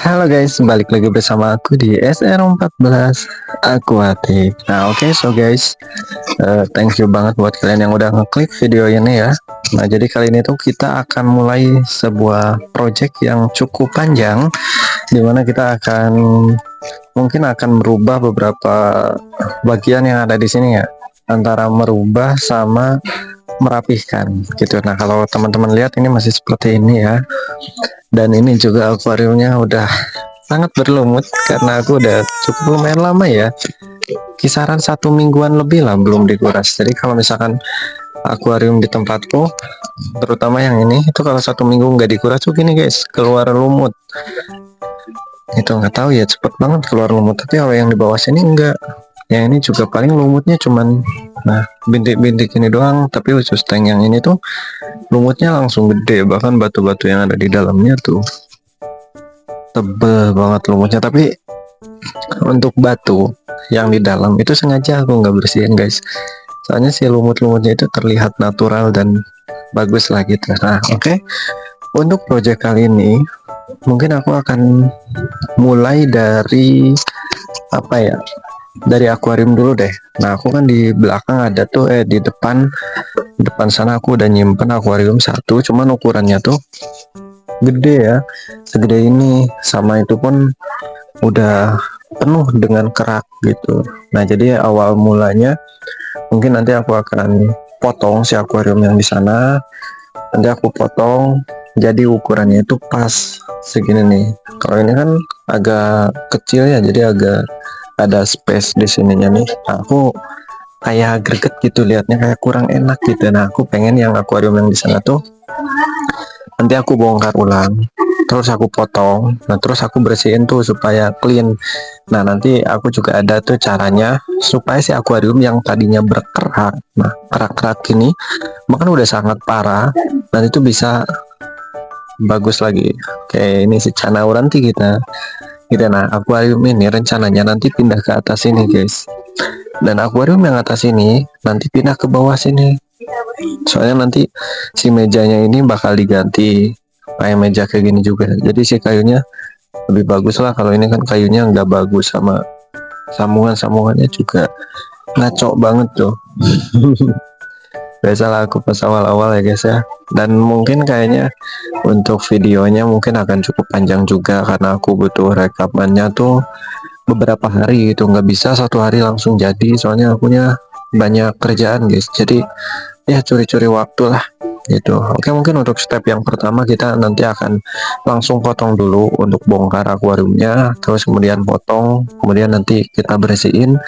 Halo guys, balik lagi bersama aku di SR14 Aquatic. Nah oke, so guys, thank you banget buat kalian yang udah ngeklik video ini ya. Nah jadi kali ini tuh kita akan mulai sebuah project yang cukup panjang, dimana kita mungkin akan merubah beberapa bagian yang ada di sini ya, antara merubah sama merapihkan gitu. Nah kalau teman-teman lihat ini masih seperti ini ya, dan ini juga akuariumnya udah sangat berlumut karena aku udah cukup lumayan lama ya, kisaran 1 mingguan lebih lah belum dikuras. Jadi kalau misalkan akuarium di tempatku, terutama yang ini, itu kalau 1 minggu nggak dikuras tuh gini guys, keluar lumut. Itu nggak tahu ya, cepet banget keluar lumut. Tapi kalau yang di bawah sini enggak. Yang ini juga paling lumutnya cuman bintik-bintik ini doang. Tapi khusus tank yang ini tuh lumutnya langsung gede, bahkan batu-batu yang ada di dalamnya tuh tebel banget lumutnya. Tapi untuk batu yang di dalam itu sengaja aku nggak bersihin guys, soalnya si lumut-lumutnya itu terlihat natural dan bagus lah gitu. Nah oke, untuk project kali ini mungkin aku akan mulai dari apa ya, dari akuarium dulu deh. Nah aku kan di belakang ada tuh di depan sana aku udah nyimpen akuarium satu, cuman ukurannya tuh gede ya, segede ini, sama itu pun udah penuh dengan kerak gitu. Nah jadi awal mulanya mungkin nanti aku akan potong si akuarium yang di sana, nanti aku potong jadi ukurannya itu pas segini nih. Kalau ini kan agak kecil ya, jadi agak ada space di sininya nih. Nah, aku kayak greget gitu liatnya, kayak kurang enak gitu. Nah aku pengen yang akuarium yang di sana tuh nanti aku bongkar ulang, terus aku potong, nah terus aku bersihin tuh supaya clean. Nah nanti aku juga ada tuh caranya supaya si akuarium yang tadinya berkerak, nah kerak-kerak ini bahkan udah sangat parah, dan itu bisa bagus lagi. Kayak ini si Canauranti kita gitu. Nah akuarium ini rencananya nanti pindah ke atas sini guys, dan akuarium yang atas ini nanti pindah ke bawah sini. Soalnya nanti si mejanya ini bakal diganti kayak meja kayak gini juga, jadi si kayunya lebih bagus lah. Kalau ini kan kayunya nggak bagus, sama sambungannya juga ngaco banget tuh. Biasalah aku pas awal-awal ya guys ya. Dan mungkin kayaknya untuk videonya mungkin akan cukup panjang juga, karena aku butuh rekamannya tuh beberapa hari gitu, nggak bisa satu hari langsung jadi, soalnya akunya banyak kerjaan guys. Jadi ya curi-curi waktu lah gitu. Oke, mungkin untuk step yang pertama kita nanti akan langsung potong dulu untuk bongkar akuariumnya, terus kemudian potong, kemudian nanti kita bersihin.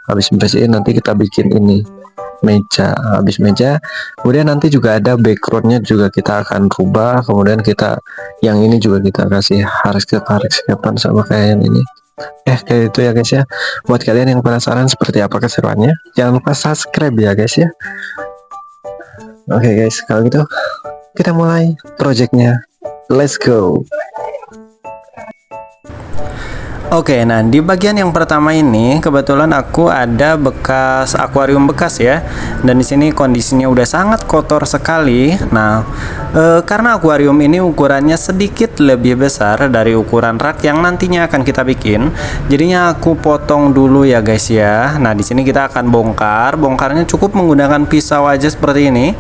Habis bersihin nanti kita bikin ini meja. Habis meja kemudian nanti juga ada backgroundnya juga kita akan rubah, kemudian kita yang ini juga kita kasih haruskepan sama kayak yang ini. Kayak itu ya guys ya. Buat kalian yang penasaran seperti apa keseruannya, jangan lupa subscribe ya guys ya. Oke guys, kalau gitu kita mulai projectnya. Let's go. Oke, nah di bagian yang pertama ini kebetulan aku ada bekas akuarium bekas ya, dan di sini kondisinya udah sangat kotor sekali. Nah, karena akuarium ini ukurannya sedikit lebih besar dari ukuran rak yang nantinya akan kita bikin, jadinya aku potong dulu ya guys ya. Nah di sini kita akan bongkarnya cukup menggunakan pisau aja seperti ini.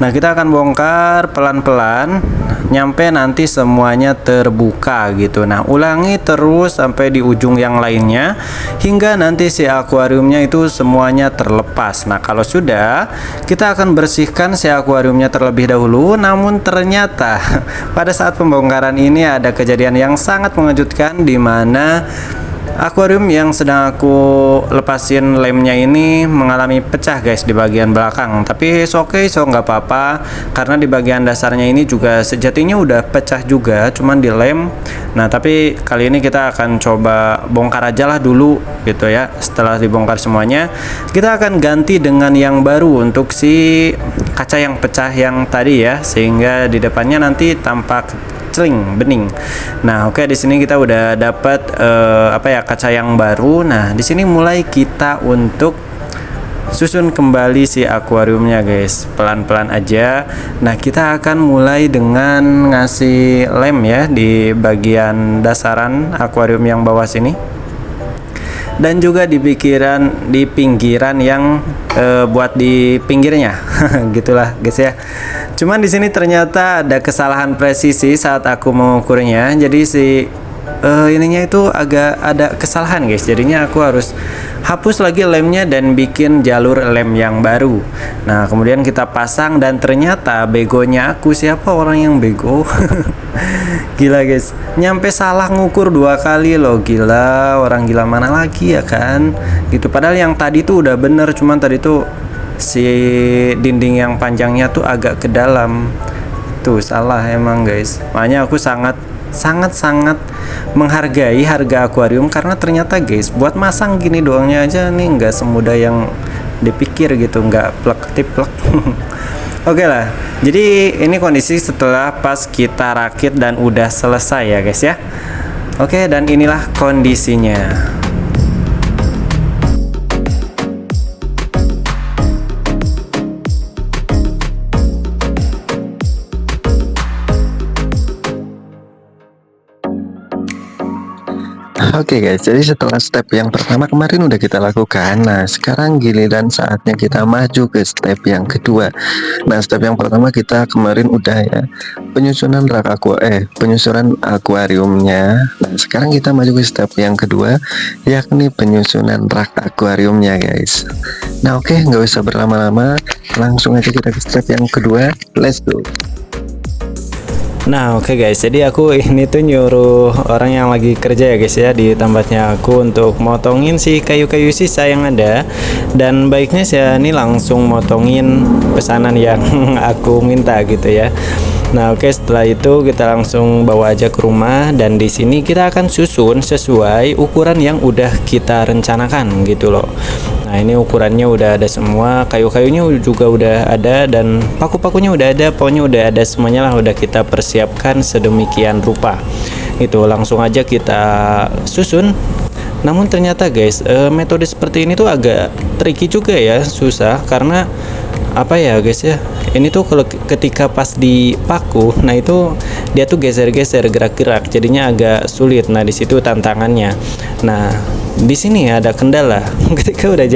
Nah kita akan bongkar pelan-pelan nyampe nanti semuanya terbuka gitu. Nah ulangi terus sampai di ujung yang lainnya hingga nanti si akuariumnya itu semuanya terlepas. Nah kalau sudah, kita akan bersihkan si akuariumnya terlebih dahulu. Namun ternyata pada saat pembongkaran ini ada kejadian yang sangat mengejutkan, di mana akuarium yang sedang aku lepasin lemnya ini mengalami pecah guys di bagian belakang. Tapi oke, nggak apa-apa, karena di bagian dasarnya ini juga sejatinya udah pecah juga, cuman di lem. Nah tapi kali ini kita akan coba bongkar aja lah dulu gitu ya. Setelah dibongkar semuanya, kita akan ganti dengan yang baru untuk si kaca yang pecah yang tadi ya, sehingga di depannya nanti tampak bening. Nah, oke, di sini kita udah dapat kaca yang baru. Nah, di sini mulai kita untuk susun kembali si akuariumnya guys, pelan-pelan aja. Nah kita akan mulai dengan ngasih lem ya di bagian dasaran akuarium yang bawah sini, dan juga di pinggiran yang buat di pinggirnya gitulah guys ya. Cuman di sini ternyata ada kesalahan presisi saat aku mengukurnya, jadi si ininya itu agak ada kesalahan guys, jadinya aku harus hapus lagi lemnya dan bikin jalur lem yang baru. Nah kemudian kita pasang, dan ternyata begonya aku, siapa orang yang bego gila guys, nyampe salah ngukur 2 kali loh, gila, orang gila mana lagi ya kan gitu. Padahal yang tadi tuh udah bener, cuman tadi tuh si dinding yang panjangnya tuh agak ke dalam, tuh salah emang guys. Makanya aku sangat menghargai harga akuarium, karena ternyata guys buat masang gini doangnya aja nih nggak semudah yang dipikir gitu, nggak plek tiplek. Oke lah, jadi ini kondisi setelah pas kita rakit dan udah selesai ya guys ya. Oke, dan inilah kondisinya. Oke guys, jadi setelah step yang pertama kemarin udah kita lakukan. Nah sekarang giliran saatnya kita maju ke step yang kedua. Nah step yang pertama kita kemarin udah ya, penyusunan penyusunan akuariumnya. Nah sekarang kita maju ke step yang kedua, yakni penyusunan rak akuariumnya guys. Nah oke, nggak usah berlama-lama, langsung aja kita ke step yang kedua. Let's go. Nah oke guys, jadi aku ini tuh nyuruh orang yang lagi kerja ya guys ya di tempatnya aku untuk motongin si kayu-kayu sisa yang ada, dan baiknya saya ini langsung motongin pesanan yang aku minta gitu ya. Nah oke, setelah itu kita langsung bawa aja ke rumah, dan di sini kita akan susun sesuai ukuran yang udah kita rencanakan gitu loh. Nah ini ukurannya udah ada semua, kayu-kayunya juga udah ada, dan paku-pakunya udah ada, pokoknya udah ada semuanya lah, udah kita persiapkan sedemikian rupa. Itu langsung aja kita susun. Namun ternyata guys, metode seperti ini tuh agak tricky juga ya, susah, karena apa ya guys ya, ini tuh kalau ketika pas dipaku, nah itu dia tuh geser-geser, gerak-gerak, jadinya agak sulit. Nah di situ tantangannya. Nah di sini ada kendala ketika udah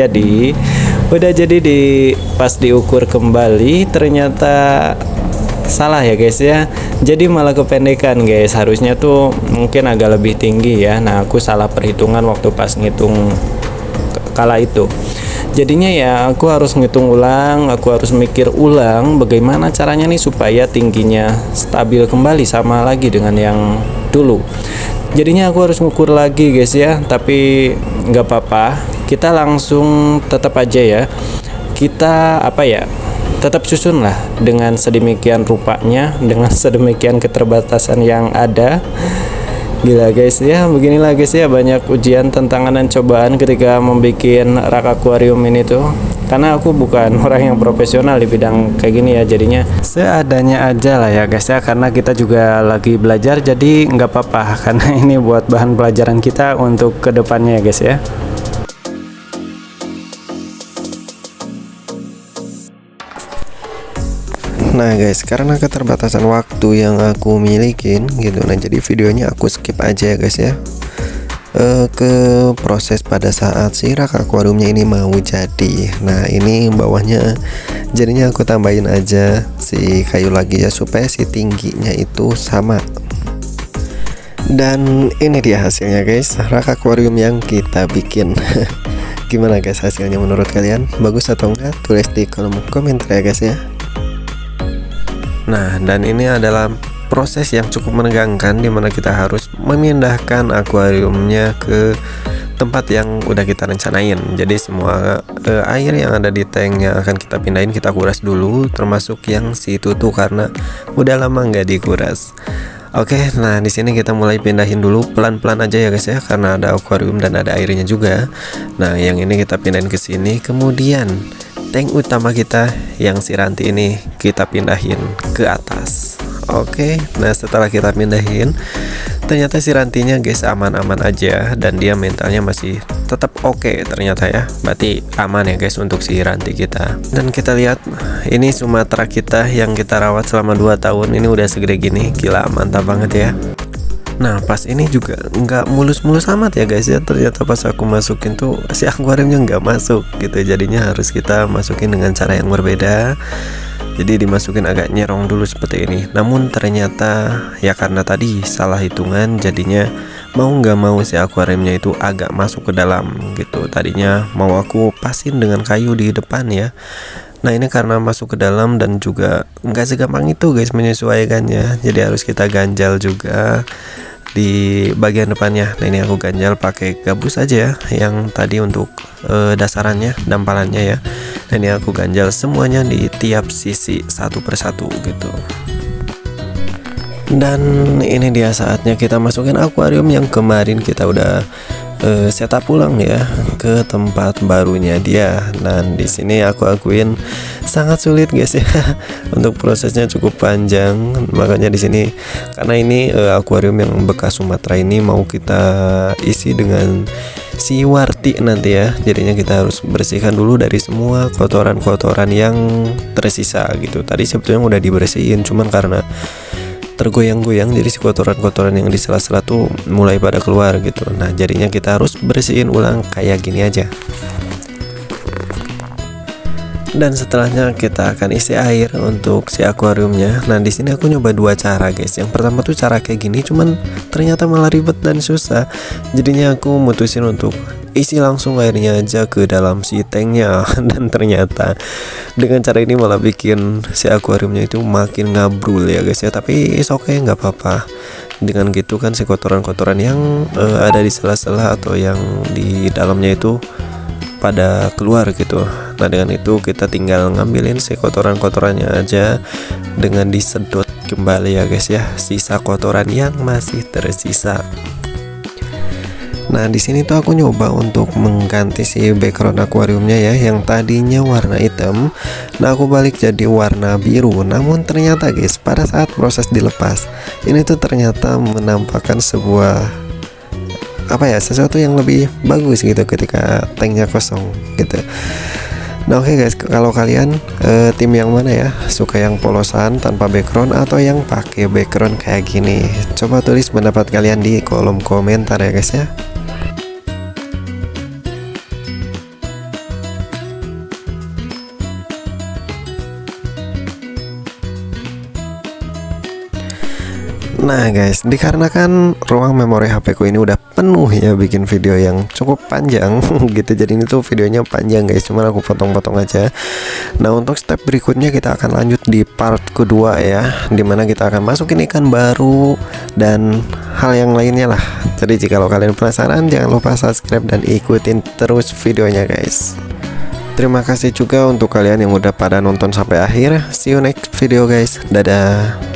jadi pas diukur kembali ternyata salah ya guys ya, jadi malah kependekan guys, harusnya tuh mungkin agak lebih tinggi ya. Nah aku salah perhitungan waktu pas ngitung kala itu, jadinya ya aku harus ngitung ulang, aku harus mikir ulang bagaimana caranya nih supaya tingginya stabil kembali sama lagi dengan yang dulu. Jadinya aku harus ngukur lagi guys ya, tapi nggak apa-apa, kita langsung tetap aja ya, kita tetap susun lah dengan sedemikian rupanya, dengan sedemikian keterbatasan yang ada. Gila guys ya, beginilah guys ya, banyak ujian, tantangan, dan cobaan ketika membuat rak akuarium ini tuh. Karena aku bukan orang yang profesional di bidang kayak gini ya, jadinya seadanya aja lah ya guys ya, karena kita juga lagi belajar, jadi nggak apa-apa, karena ini buat bahan pelajaran kita untuk kedepannya ya guys ya. Nah guys, karena keterbatasan waktu yang aku milikin gitu, nah jadi videonya aku skip aja ya guys ya, ke proses pada saat si rak akuariumnya ini mau jadi. Nah ini bawahnya jadinya aku tambahin aja si kayu lagi ya, supaya si tingginya itu sama. Dan ini dia hasilnya guys, rak akuarium yang kita bikin. Gimana guys hasilnya menurut kalian? Bagus atau enggak? Tulis di kolom komentar ya guys ya. Nah dan ini adalah proses yang cukup menegangkan, dimana kita harus memindahkan akuariumnya ke tempat yang udah kita rencanain. Jadi semua air yang ada di tank yang akan kita pindahin kita kuras dulu, termasuk yang si tutu karena udah lama nggak dikuras. Oke, nah di sini kita mulai pindahin dulu pelan-pelan aja ya guys ya, karena ada akuarium dan ada airnya juga. Nah yang ini kita pindahin ke sini, kemudian tank utama kita yang si ranti ini kita pindahin ke atas. Oke, nah setelah kita pindahin, ternyata si rantinya guys aman-aman aja, dan dia mentalnya masih tetap oke ternyata ya. Berarti aman ya guys untuk si ranti kita. Dan kita lihat ini Sumatera kita yang kita rawat selama 2 tahun ini udah segede gini. Gila, mantap banget ya. Nah pas ini juga nggak mulus-mulus amat ya guys ya. Ternyata pas aku masukin tuh si akuariumnya nggak masuk gitu. Jadinya harus kita masukin dengan cara yang berbeda. Jadi dimasukin agak nyerong dulu seperti ini. Namun ternyata ya karena tadi salah hitungan, jadinya mau nggak mau si akuariumnya itu agak masuk ke dalam gitu. Tadinya mau aku pasin dengan kayu di depan ya. Nah ini karena masuk ke dalam dan juga nggak segampang itu guys menyesuaikannya. Jadi harus kita ganjal juga di bagian depannya. Nah ini aku ganjal pakai gabus aja ya, yang tadi untuk dasarannya, dampalannya ya. Nah ini aku ganjal semuanya di tiap sisi satu persatu gitu. Dan ini dia saatnya kita masukin akuarium yang kemarin kita udah setup pulang ya ke tempat barunya dia. Dan di sini aku akuin sangat sulit guys ya. Untuk prosesnya cukup panjang. Makanya di sini karena ini akuarium yang bekas Sumatera ini mau kita isi dengan si warti nanti ya. Jadinya kita harus bersihkan dulu dari semua kotoran-kotoran yang tersisa gitu. Tadi sebetulnya udah dibersihin, cuman karena tergoyang-goyang jadi si kotoran-kotoran yang di sela-sela tuh mulai pada keluar gitu. Nah jadinya kita harus bersihin ulang kayak gini aja. Dan setelahnya kita akan isi air untuk si akuariumnya. Nah di sini aku nyoba 2 cara guys. Yang pertama tuh cara kayak gini, cuman ternyata malah ribet dan susah. Jadinya aku mutusin untuk isi langsung airnya aja ke dalam si tanknya. Dan ternyata dengan cara ini malah bikin si akuariumnya itu makin ngabrul ya guys ya. Tapi oke, nggak apa-apa. Dengan gitu kan si kotoran-kotoran yang ada di sela-sela atau yang di dalamnya itu pada keluar gitu. Nah dengan itu kita tinggal ngambilin si kotoran-kotorannya aja dengan disedot kembali ya guys ya, sisa kotoran yang masih tersisa. Nah di sini tuh aku nyoba untuk mengganti si background akuariumnya ya, yang tadinya warna hitam. Nah aku balik jadi warna biru. Namun ternyata guys pada saat proses dilepas ini tuh ternyata menampakkan sebuah sesuatu yang lebih bagus gitu ketika tanknya kosong gitu. Nah oke guys, kalau kalian tim yang mana ya, suka yang polosan tanpa background atau yang pakai background kayak gini? Coba tulis pendapat kalian di kolom komentar ya guys ya. Nah guys, dikarenakan ruang memori HP ku ini udah penuh ya bikin video yang cukup panjang gitu. Jadi ini tuh videonya panjang guys, cuman aku potong-potong aja. Nah untuk step berikutnya kita akan lanjut di part kedua ya, dimana kita akan masukin ikan baru dan hal yang lainnya lah. Jadi jika kalian penasaran jangan lupa subscribe dan ikutin terus videonya guys. Terima kasih juga untuk kalian yang udah pada nonton sampai akhir. See you next video guys, dadah.